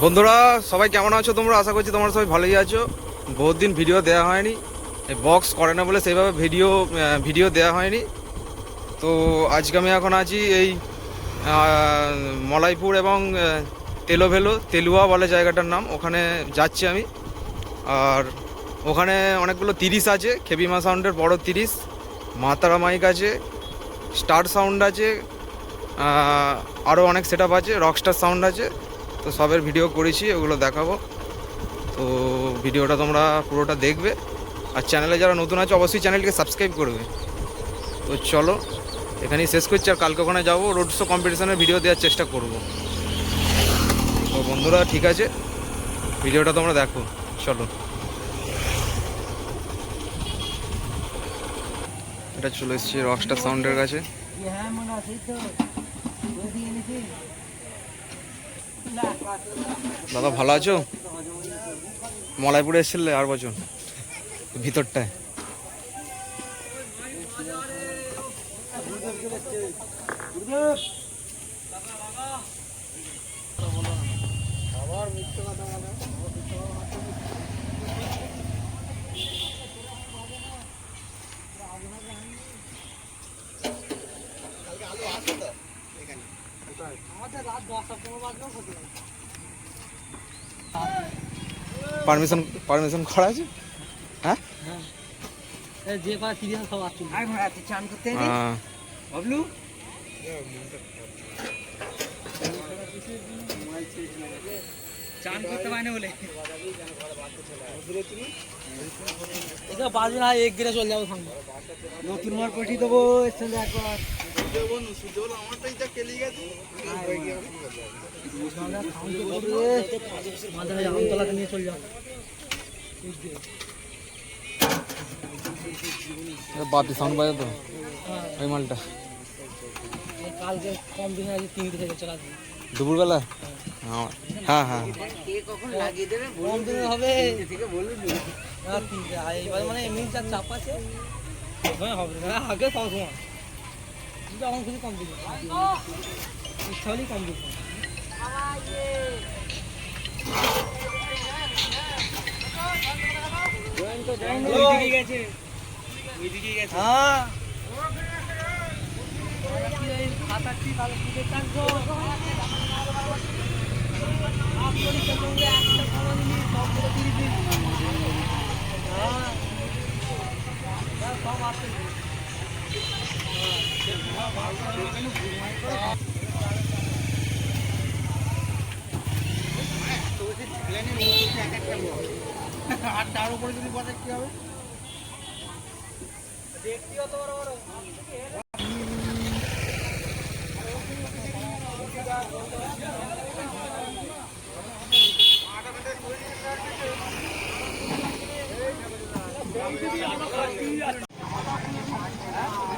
বন্ধুরা সবাই কেমন আছো তোমরা? আশা করছি তোমরা সবাই ভালোই আছো। বহুত দিন ভিডিও দেওয়া হয়নি, এই বক্স করে না বলে সেইভাবে ভিডিও দেওয়া হয়নি। তো আজকে আমি এখন আছি এই মলাইপুর এবং তেলুয়া বলে জায়গাটার নাম, ওখানে যাচ্ছি আমি। আর ওখানে অনেকগুলো 30 আছে, খেবিমা সাউন্ডের বড় 30, মাতারা মাইক আছে, স্টার সাউন্ড আছে, আরও অনেক সেট আপ আছে, রকস্টার সাউন্ড আছে। তো সবের ভিডিও করেছি, ওগুলো দেখাবো। তো ভিডিওটা তোমরা পুরোটা দেখবে, আর চ্যানেলে যারা নতুন আছে অবশ্যই চ্যানেলকে সাবস্ক্রাইব করবে। তো চলো এখানেই শেষ করছি, আর কালকে ওখানে যাবো, রোড শো কম্পিটিশনের ভিডিও দেওয়ার চেষ্টা করব। তো বন্ধুরা ঠিক আছে, ভিডিওটা তোমরা দেখো, চলো। এটা চলে এসেছি রকস্টার সাউন্ডের কাছে। দাদা ভালো আছো? মলাইপুরে এসেছিলে আর বছর ভিতরটায়। পারমিশন করা আছে? হ্যাঁ যে করা 30 সব আসছে চান করতে বাবলু চান করতে পারে না বলে এটা বাজে না, এক গিরে চলে যাবো সামনে নতুন মার পাঠিয়ে দেবো। সঙ্গে একবার আমারটাই যা কেলি গেছে আমতলাতে নিয়ে চলে যাও। বাতি সাউন্ড বাজে তো ওই মালটা। কালকে কম দিন আগে 3 থেকে চলে আসবে দুপুরবেলা। হ্যাঁ হ্যাঁ কখন লাগিয়ে দেবে কম দিনে হবে থেকে বলুন না। 3টে এইবার মানে এমনি যা চাপ আছে হবে না, আগে সব সময় কিন্তু এখন খুবই কম দিন ইচ্ছা হলেই কম দিন। হ্যাঁ আর তার উপরে যদি বলে কি হবে দেখতেও তো বড় বড়।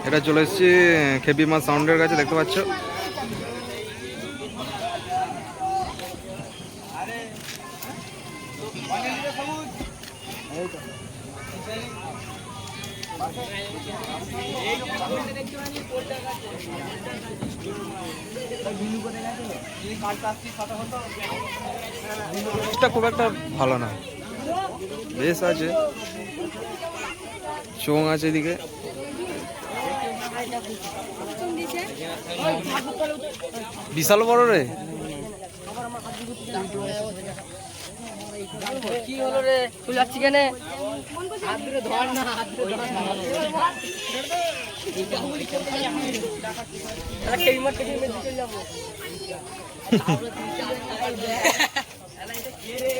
এটা চলে এসেছি খেবিমা সাউন্ডের কাছে, দেখতে পাচ্ছ। খুব একটা ভালো না, বেশ আছে, চোং আছে এদিকে। বিশাল বড় রে, কি হলো রে তুই যাচ্ছি কেন? হাত ধরে ধর না, হাত ধরে ধর না। আরে কেইমার থেকে মেরে চলে যাবো। আরে এটা কি রে?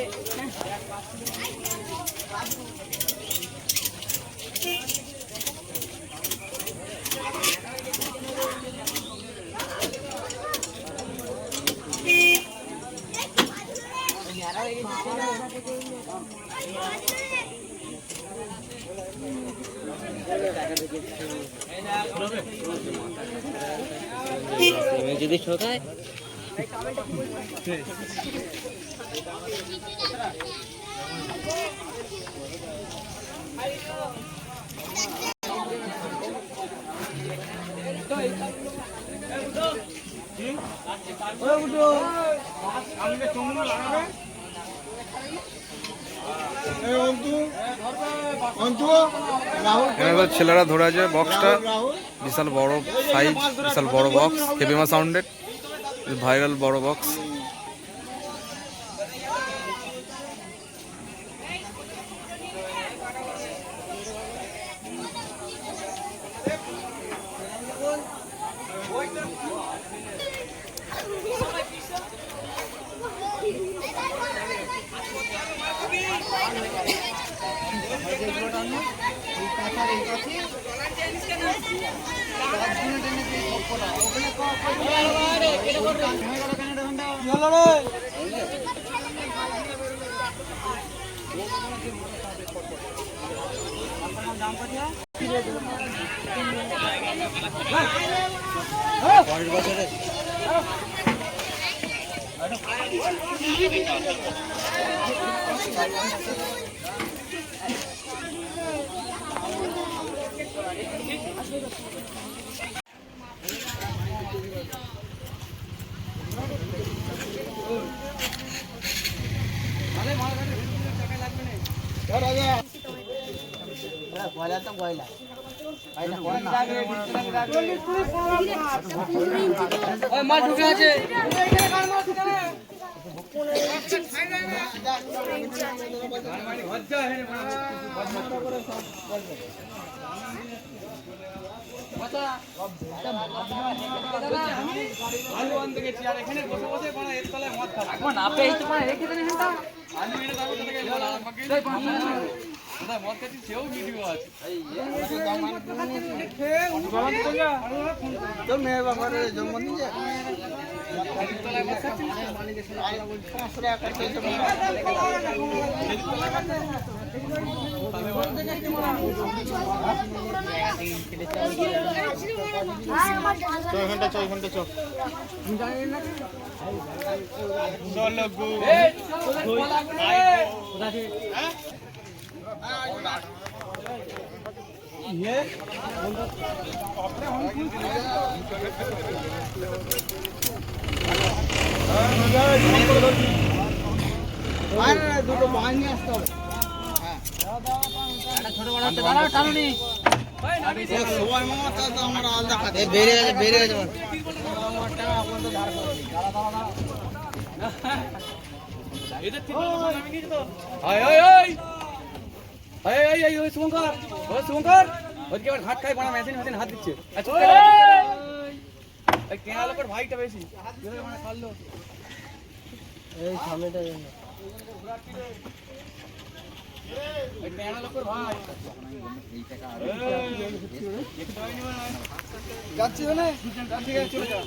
যদি শোকায় এখানে এবার ছেলেরা ধরে আছে বক্সটা, বিশাল বড় সাইজ, বিশাল বড় বক্স, হেভিমা সাউন্ডের ভাইরাল বড় বক্স। মাছ ঢুকে আছে। তোর মেয়ের বাবার জন্মদিন যে দুটো বান নিয়ে আসতে হবে। সবাই মামা তা তো আমরা আলাদা খাতে বেড়ে গেছে ঘাট খাই বানা মেশিন মেশিন হাত দিচ্ছে কেনা লোকের ভাইটা বেশি এই সামনেটা যাচ্ছি না ঠিক আছে চলে যা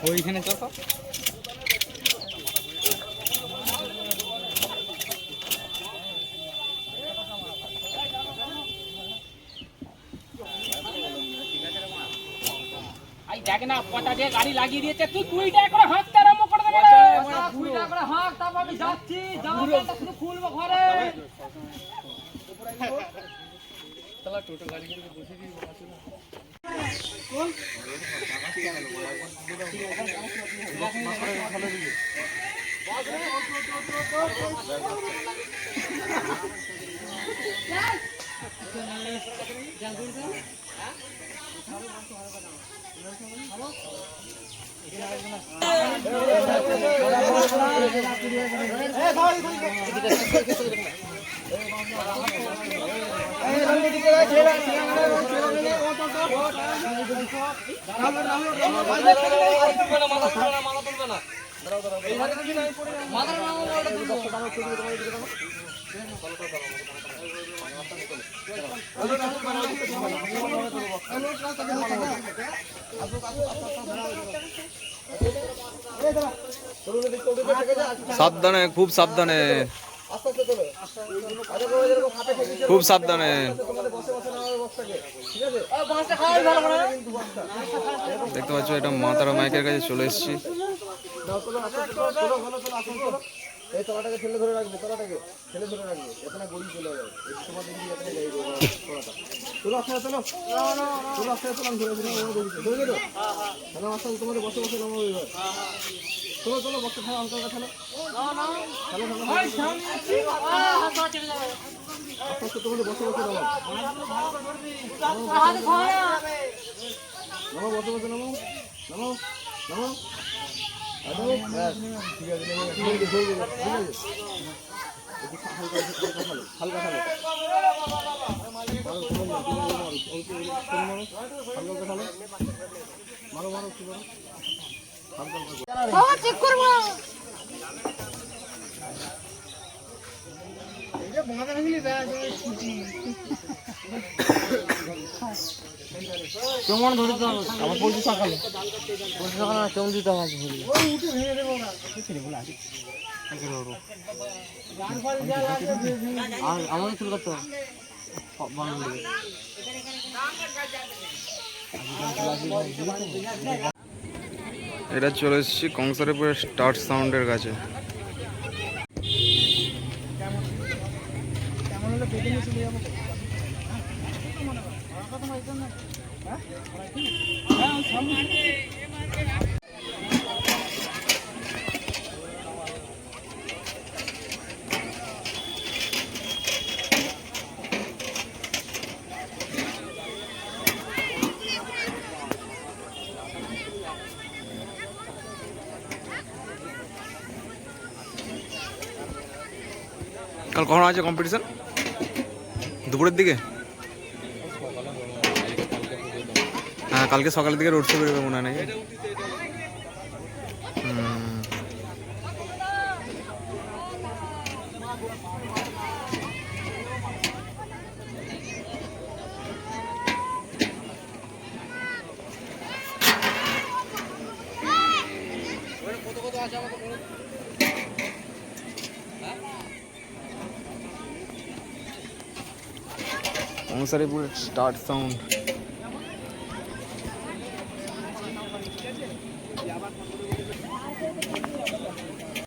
ওইখানে চল দেখ না পটা দিয়ে গাড়ি লাগিয়ে দিয়েছে তুই 2 টাকা করে হাঁকতে আরম্ভ করে দেবে 2 টাকা করে হাঁক তারপর আমি যাচ্ছি জামাটা শুধু খুলবো ঘরে চলা টোটো গাড়ি করে বসে দিই সাবধানে, খুব সাবধানে, খুব সাবধানে। বস্তাকে, ঠিক আছে? বাঁশটা খাওয়াই ভালো করে কিন্তু বস্তা। দেখতে পাচ্ছ এটা মা তারা মাইকের কাছে চলে এসেছি। দাও, তোলো, আস্তে আস্তে তোলো, তোলো, তোলো, তোলো, আস্তে আস্তে তোলো। এই তলাটাকে ঠেলে ধরে রাখবে, তলাটাকে ঠেলে ধরে রাখবে, এখানে গড়ি চলে যাবে। এই যে তোমার দিদি এখানে যাই গো, তলাটা। তোলো, আস্তে আস্তে তোলো। তোলো, আস্তে আস্তে তোলো, আমি ধরে দিলাম, আমি ধরে দিচ্ছি। ধরে দিলো? তাহলে আস্তে আস্তে তোমাদের বসে বসে নামাবো এবার। তোলো, তোলো, বস্তা ঠেলো, হালকা হালকা ঠেলো। ঠেলো, ঠেলো, ঠেলো। আস্তে আস্তে তোমাদের বসে বসে নামাও। নামাও, বসে বসে নামাও। নামাও, নামাও। ব্যাস, ঠিক আছে, নেমে গেছে। ধরে দে, ধরে দে, ঠিক আছে? একটু হালকা হালকা ঠেলো, হালকা ঠেলো। মারো, মারো, মারো, মারো, মারো, অল্প করে মারো, হালকা হালকা ঠেলো। মারো, মারো, কি মারো? হালকা হালকা করে। কেমন ধরতে হবে আমার বলছি সকালে কেমন দিতে হবে আর আমাকে শুরু করতে হবে এটা চলে এসেছি কংসারিপুরের স্টার্ট সাউন্ডের কাছে। কাল কখন আছে কম্পিটিশন? দুপুরের দিকে? হ্যাঁ, কালকে সকালের দিকে রোড শো বেরোবে মনে হয় নাকি? কংসারিপুরের স্টার্ট সাউন্ড।